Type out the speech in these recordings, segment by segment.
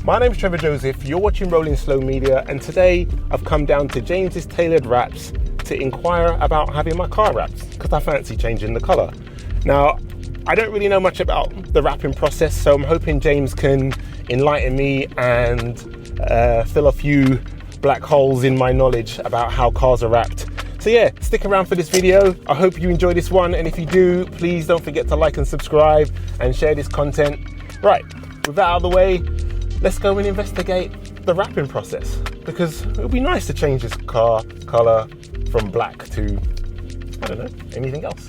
My name's Trevor Joseph, you're watching Rolling Slow Media, and today I've come down to James's Tailored Wraps to inquire about having my car wrapped, because I fancy changing the colour. Now, I don't really know much about the wrapping process, so I'm hoping James can enlighten me and fill a few black holes in my knowledge about how cars are wrapped. So yeah, stick around for this video. I hope you enjoy this one, and if you do, please don't forget to like and subscribe and share this content. Right, with that out of the way, let's go and investigate the wrapping process, because it would be nice to change this car colour from black to, I don't know, anything else.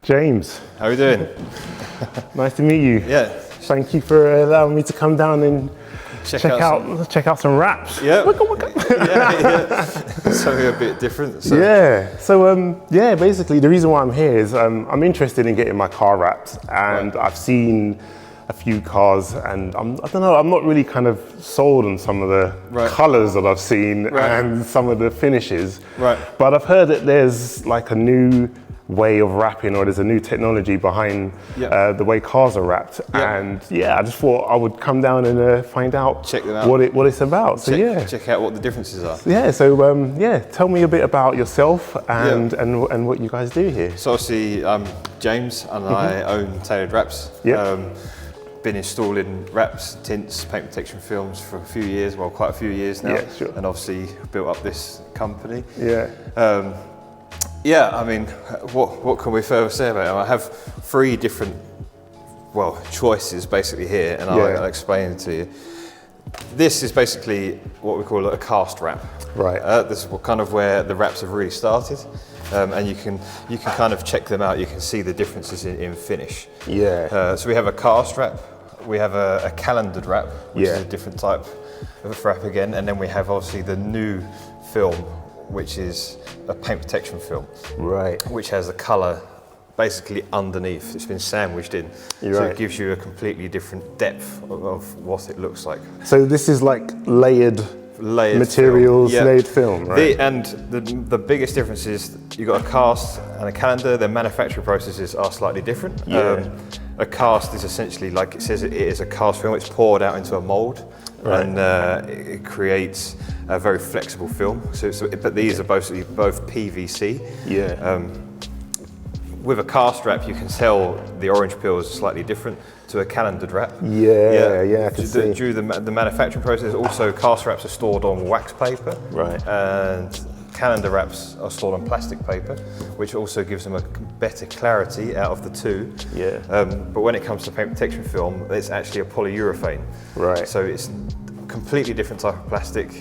James. How are you doing? Nice to meet you. Yeah. Thank you for allowing me to come down and check out some wraps. Yeah. Yeah. Something a bit different. So. Yeah. So basically the reason why I'm here is I'm interested in getting my car wrapped, and I've seen a few cars, and I don't know, I'm not really kind of sold on some of the colours that I've seen and some of the finishes. Right. But I've heard that there's like a new way of wrapping, or there's a new technology behind the way cars are wrapped, and I just thought I would come down and find out, check them out, what it's about. So check out what the differences are. Yeah, so tell me a bit about yourself and what you guys do here. So obviously I'm James, and I own Tailored Wraps. Been installing wraps, tints, paint protection films for a few years, well, quite a few years now. Yeah, sure. And obviously built up this company. Yeah. I mean, what can we further say about it? I have three different, choices basically here, and I'll explain it to you. This is basically what we call a cast wrap. Right. This is kind of where the wraps have really started, and you can kind of check them out. You can see the differences in finish. Yeah. So we have a cast wrap, we have a calendared wrap, which is a different type of wrap again, and then we have obviously the new film, which is a paint protection film, which has a colour basically underneath. It's been sandwiched in, so it gives you a completely different depth of what it looks like. So this is like layered materials, film. layered film, right? The biggest difference is you've got a cast and a calendar. Their manufacturing processes are slightly different. A cast is essentially, like it says, it is a cast film. It's poured out into a mould. And it creates a very flexible film. But these are both PVC. With a cast wrap, you can tell the orange peel is slightly different to a calendared wrap. I can see. Due to the manufacturing process, also cast wraps are stored on wax paper. And calendar wraps are stored on plastic paper, which also gives them a better clarity out of the two. But when it comes to paint protection film, it's actually a polyurethane. So it's a completely different type of plastic.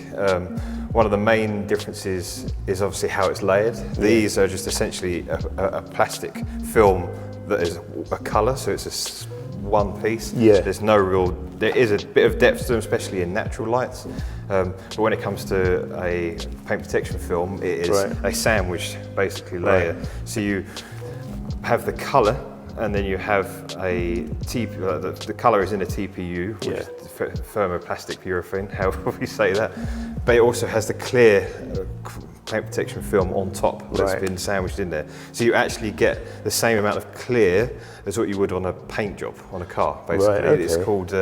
One of the main differences is obviously how it's layered. These are just essentially a plastic film that is a colour, so it's just one piece. There's no there is a bit of depth to them, especially in natural lights. But when it comes to a paint protection film, it is a sandwiched basically layer. So you have the colour, and then you have a the colour is in a TPU, which is thermoplastic urethane, however we say that. But it also has the clear paint protection film on top that's been sandwiched in there. So you actually get the same amount of clear as what you would on a paint job on a car, basically. It's called,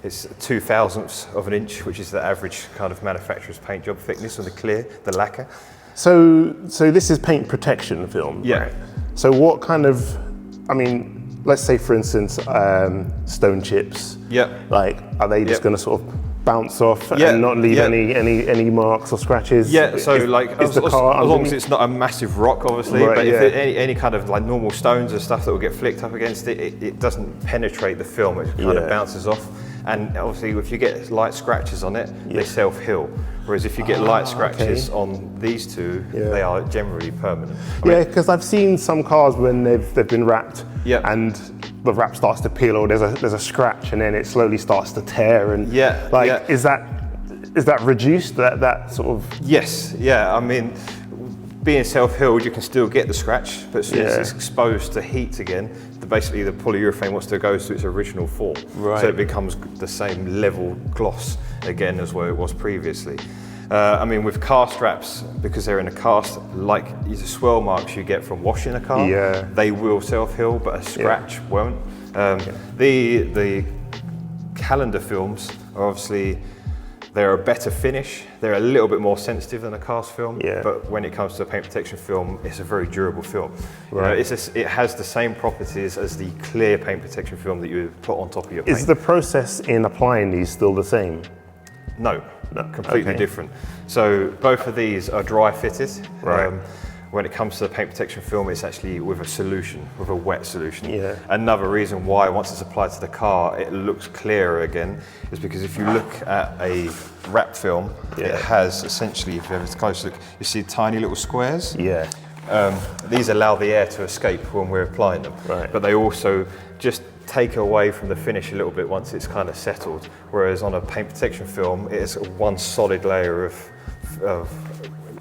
it's 0.002 of an inch, which is the average kind of manufacturer's paint job thickness on the clear, the lacquer. So this is paint protection film, right? So what kind of, I mean, let's say for instance, stone chips. Like, are they just going to sort of bounce off and not leave any marks or scratches? So as long as it's not a massive rock, obviously, but if any kind of like normal stones or stuff that will get flicked up against it, it doesn't penetrate the film, it kind of bounces off. And obviously if you get light scratches on it, they self-heal. Whereas if you get light scratches on these two, they are generally permanent. Because I've seen some cars when they've been wrapped and the wrap starts to peel, or there's a scratch and then it slowly starts to tear, and is that reduced, that sort of? Yes, I mean, being self-healed, you can still get the scratch, but as soon as it's exposed to heat again, basically the polyurethane wants to go to its original form. Right. So it becomes the same level gloss again as what it was previously. I mean, with cast wraps, because they're in a cast, like the swirl marks you get from washing a car, they will self-heal, but a scratch won't. The calendar films are obviously, they're a better finish. They're a little bit more sensitive than a cast film, but when it comes to a paint protection film, it's a very durable film. Right. It has the same properties as the clear paint protection film that you would put on top of your paint. Is the process in applying these still the same? No, completely different. So both of these are dry fitted. Right. When it comes to the paint protection film, it's actually with a solution, with a wet solution. Another reason why, once it's applied to the car, it looks clearer again, is because if you look at a wrap film, it has essentially, if you have a close look, you see tiny little squares. These allow the air to escape when we're applying them, but they also just take away from the finish a little bit once it's kind of settled. Whereas on a paint protection film, it's one solid layer of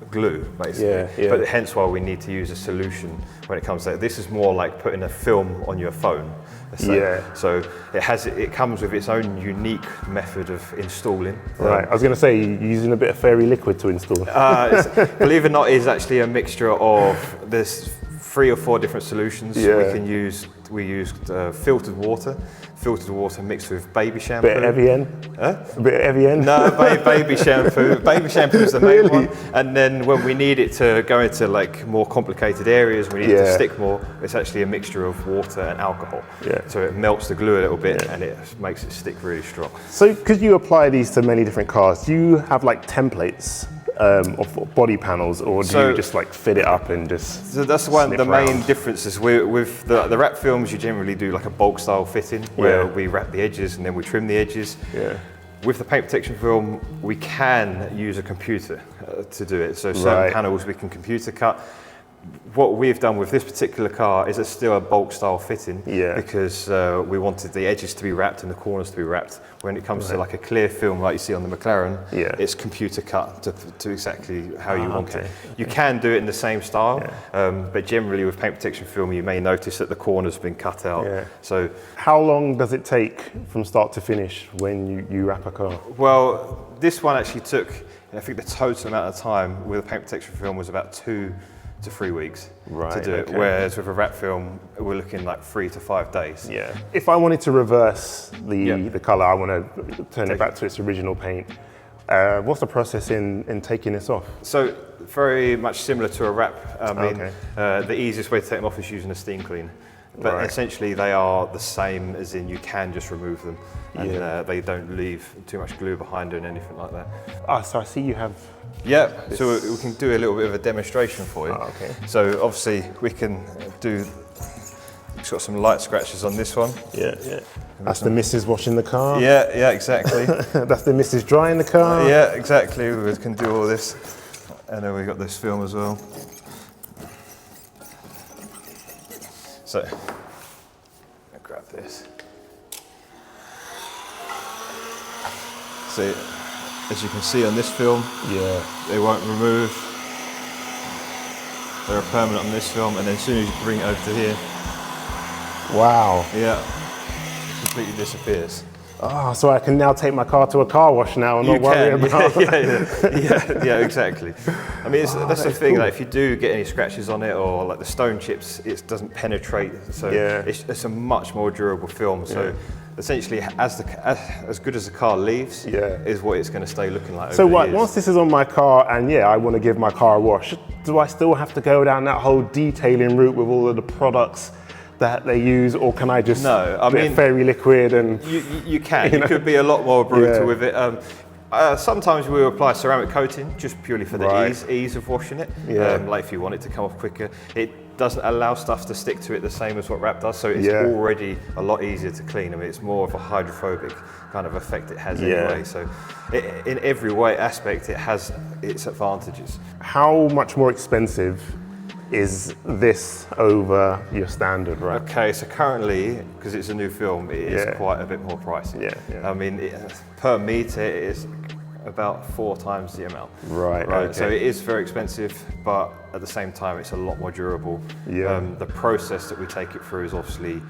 glue, basically. But hence why we need to use a solution when it comes to that. This is more like putting a film on your phone. So it comes with its own unique method of installing. Right. I was going to say, you're using a bit of fairy liquid to install. Believe it or not, it's actually a mixture of there's 3 or 4 different solutions we can use. We used filtered water mixed with baby shampoo. Bit of Evian? Huh? A bit of Evian? No, baby shampoo. Baby shampoo is the main one. And then when we need it to go into like more complicated areas, we need it to stick more, it's actually a mixture of water and alcohol. So it melts the glue a little bit and it makes it stick really strong. So because you apply these to many different cars, do you have like templates of body panels, or do you just like fit it up and just? So that's one of the main differences. With the wrap films, you generally do like a bulk style fitting where we wrap the edges and then we trim the edges. With the paint protection film, we can use a computer to do it. So certain panels we can computer cut. What we've done with this particular car is it's still a bulk style fitting because we wanted the edges to be wrapped and the corners to be wrapped. When it comes to like a clear film like you see on the McLaren, it's computer cut to exactly how you want it. You can do it in the same style, but generally with paint protection film you may notice that the corners have been cut out. So how long does it take from start to finish when you wrap a car? Well, this one actually took, I think the total amount of time with a paint protection film was about 2 to 3 weeks to do it, whereas with a wrap film we're looking like 3 to 5 days. If I wanted to reverse the colour, I want to turn it back to its original paint, what's the process in taking this off? So very much similar to a wrap. I mean, the easiest way to take them off is using a steam clean. But essentially they are the same, as in you can just remove them and they don't leave too much glue behind or anything like that. So I see you have... So we can do a little bit of a demonstration for you. So obviously we can do, it's got some light scratches on this one. That's the missus washing the car. Yeah, exactly. That's the missus drying the car. Yeah, exactly. We can do all this. And then we've got this film as well. So, I'll grab this. So, as you can see on this film, they won't remove. They're permanent on this film, and then as soon as you bring it over to here, it completely disappears. So I can now take my car to a car wash now and not worry about yeah, exactly. I mean, that's the thing, like if you do get any scratches on it or like the stone chips, it doesn't penetrate, so it's a much more durable film. So essentially, as good as the car leaves, is what it's going to stay looking like. So once this is on my car and I want to give my car a wash, do I still have to go down that whole detailing route with all of the products that they use, or can I just fairy liquid and... You can. You could be a lot more brutal with it. Sometimes we apply ceramic coating just purely for the ease of washing it. Like if you want it to come off quicker. It doesn't allow stuff to stick to it the same as what wrap does, so it's already a lot easier to clean. I mean, it's more of a hydrophobic kind of effect it has anyway. So in every aspect, it has its advantages. How much more expensive is this over your standard wrap? Okay, so currently, because it's a new film, it is quite a bit more pricey. I mean, per metre, it is about 4 times the amount. Right. Okay. So it is very expensive, but at the same time, it's a lot more durable. Yeah. The process that we take it through is obviously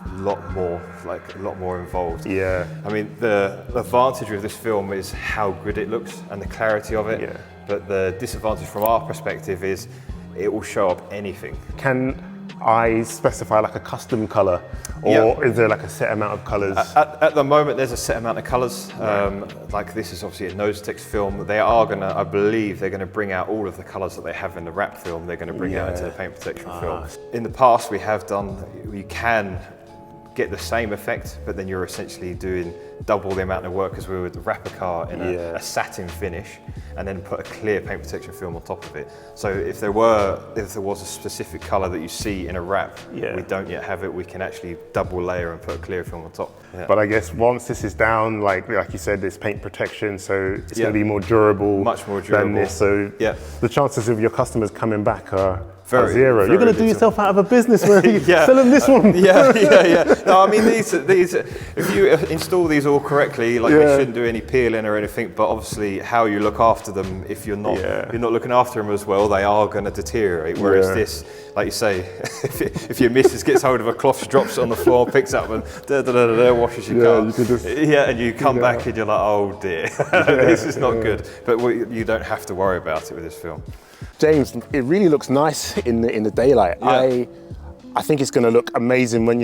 a lot more involved. Yeah. I mean, the advantage of this film is how good it looks and the clarity of it. Yeah. But the disadvantage from our perspective is it will show up anything. Can I specify like a custom color, or is there like a set amount of colors? At the moment, there's a set amount of colors. Like this is obviously a Inozetek film. They are gonna, I believe, they're gonna bring out all of the colors that they have in the wrap film. They're gonna bring out into the paint protection film. In the past, we have done. You can get the same effect, but then you're essentially doing double the amount of work, because we would wrap a car in a satin finish and then put a clear paint protection film on top of it. So if there was a specific color that you see in a wrap, we don't yet have it, we can actually double layer and put a clear film on top. But I guess once this is down, like you said, there's paint protection, so it's going to be more durable, much more durable than this. So the chances of your customers coming back are zero. You're going to do yourself out of a business where you sell them this one. No, I mean these. If you install these all correctly, like they shouldn't do any peeling or anything. But obviously, how you look after them, if you're not looking after them as well, they are going to deteriorate. Whereas this, like you say, if your missus gets hold of a cloth, drops it on the floor, picks up and washes your car, and you come back and you're like, oh dear, this is not good. But you don't have to worry about it with this film. James, it really looks nice in the daylight. I think it's going to look amazing when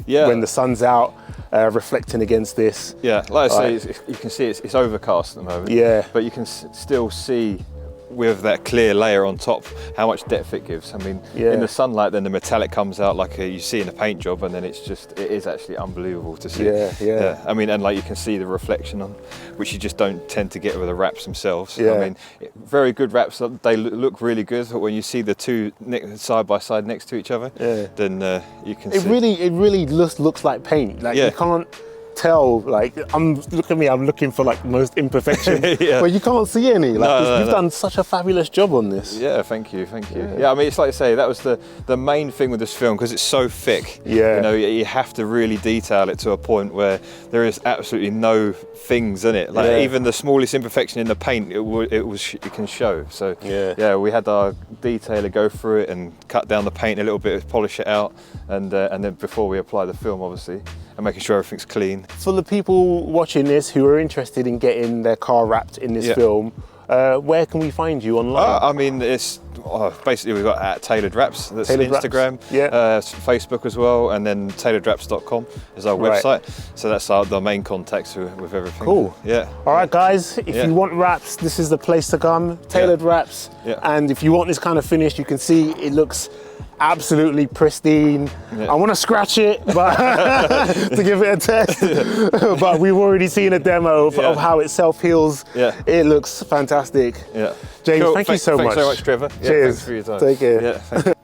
when the sun's out, reflecting against this. Yeah, like I say, you can see it's overcast at the moment. Yeah, but you can still see with that clear layer on top how much depth it gives. I mean, in the sunlight, then the metallic comes out like you see in a paint job, and then it is actually unbelievable to see. Yeah. I mean, and like you can see the reflection on, which you just don't tend to get with the wraps themselves. I mean, very good wraps, they look really good, but when you see the two side by side next to each other, then you can see. It really looks like paint. Like you can't tell, like, look at me, I'm looking for like most imperfections, but you can't see any. Like, you've done such a fabulous job on this. Yeah, thank you. Yeah, I mean, it's like I say, that was the main thing with this film, because it's so thick. You have to really detail it to a point where there is absolutely no things in it. Like even the smallest imperfection in the paint, it can show. So we had our detailer go through it and cut down the paint a little bit, polish it out, and then before we apply the film, obviously, and making sure everything's clean. For the people watching this who are interested in getting their car wrapped in this film, where can we find you online? I mean, it's basically we've got Tailored Wraps, that's Instagram, Facebook as well, and then tailoredwraps.com is our website. So that's the main contacts with everything. Cool. All right, guys, if you want wraps, this is the place to come. Tailored Wraps. And if you want this kind of finish, you can see it looks absolutely pristine. I want to scratch it, but to give it a test. But we've already seen a demo of how it self-heals. It looks fantastic. James, thank you so much. Thanks so much, Trevor. Cheers. Thanks for your time. Take care.